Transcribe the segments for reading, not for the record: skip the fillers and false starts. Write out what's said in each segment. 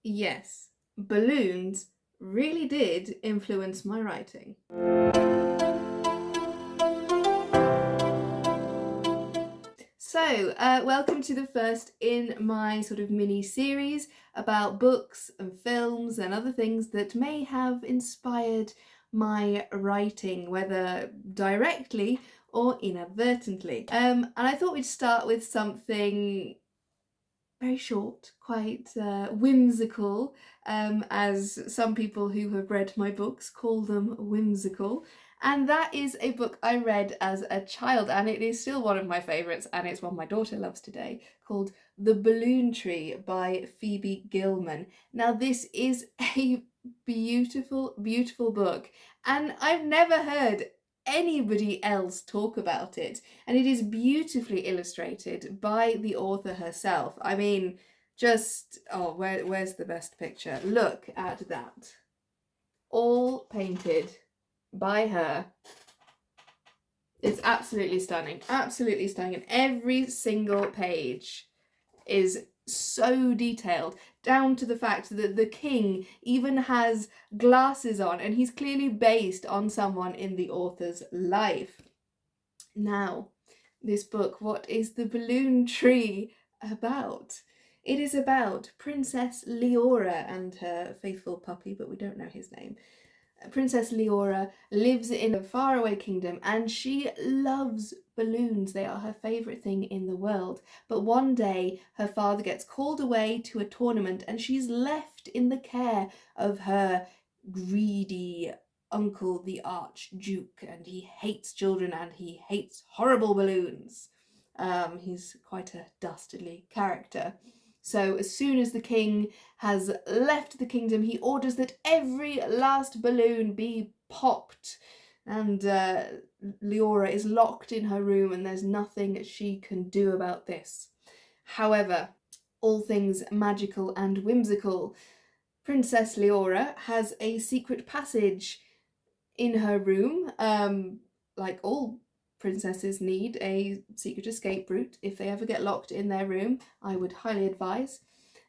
Yes, balloons really did influence my writing. So, welcome to the first in my sort of mini series about books and films and other things that may have inspired my writing, whether directly or inadvertently. And I thought we'd start with something very short, quite whimsical, as some people who have read my books call them whimsical. And that is a book I read as a child, and it is still one of my favourites, and it's one my daughter loves today, called The Balloon Tree by Pheobe Gilman. Now, this is a beautiful, beautiful book, and I've never heard anybody else talk about it, and it is beautifully illustrated by the author herself. I mean, just where's the best picture? Look at that. All painted by her. It's absolutely stunning. Absolutely stunning. And every single page is so detailed, down to the fact that the king even has glasses on, and he's clearly based on someone in the author's life. Now, this book, what is The Balloon Tree about? It is about Princess Leora and her faithful puppy, but we don't know his name. Princess Leora lives in a faraway kingdom, and she loves balloons. They are her favourite thing in the world. But one day her father gets called away to a tournament, and she's left in the care of her greedy uncle, the Archduke, and he hates children and he hates horrible balloons. He's quite a dastardly character. So as soon as the king has left the kingdom, he orders that every last balloon be popped. And Leora is locked in her room, and there's nothing she can do about this. However, all things magical and whimsical, Princess Leora has a secret passage in her room. Like all princesses need a secret escape route if they ever get locked in their room. I would highly advise.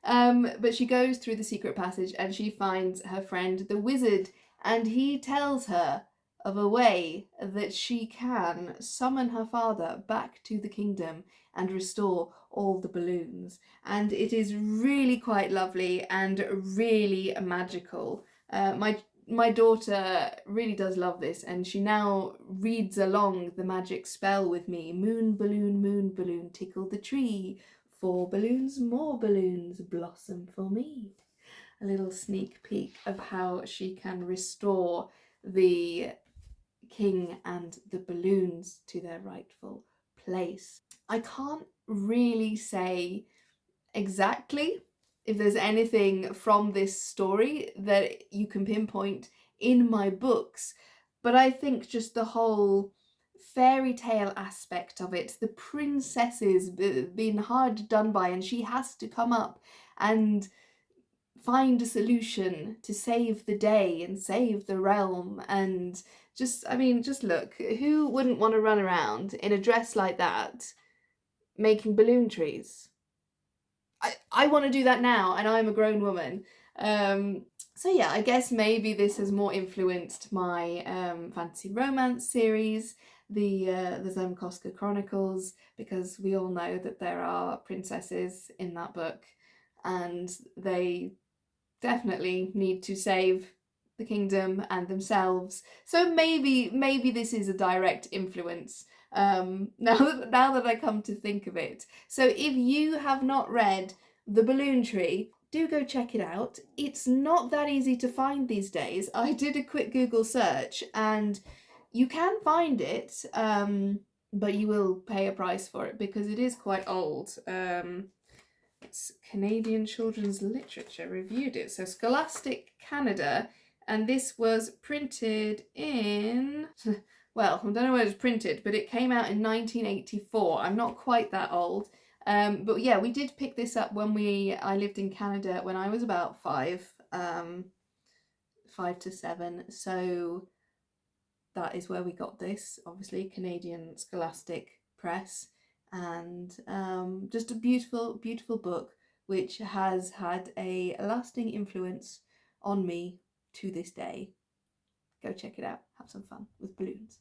But she goes through the secret passage and she finds her friend the wizard, and he tells her of a way that she can summon her father back to the kingdom and restore all the balloons. And it is really quite lovely and really magical. My daughter really does love this, and she now reads along the magic spell with me. Moon balloon, tickle the tree. 4 balloons, more balloons, blossom for me. A little sneak peek of how she can restore the king and the balloons to their rightful place. I can't really say exactly if there's anything from this story that you can pinpoint in my books, but I think just the whole fairy tale aspect of it, the princesses being hard done by, and she has to come up and find a solution to save the day and save the realm. And just, I mean, just look, who wouldn't want to run around in a dress like that making balloon trees? I want to do that now, and I'm a grown woman. So yeah, I guess maybe this has more influenced my fantasy romance series, the Zemkoska Chronicles, because we all know that there are princesses in that book, and they definitely need to save the kingdom and themselves. So maybe this is a direct influence. Now that I come to think of it. So if you have not read The Balloon Tree, do go check it out. It's not that easy to find these days. I did a quick Google search and you can find it, but you will pay a price for it because it is quite old. It's Canadian Children's Literature reviewed it. So Scholastic Canada, and this was printed in, well, I don't know where it was printed, but it came out in 1984. I'm not quite that old. But yeah, we did pick this up when I lived in Canada when I was about 5 to 7. So that is where we got this, obviously, Canadian Scholastic Press. And just a beautiful, beautiful book which has had a lasting influence on me to this day. Go check it out, have some fun with balloons.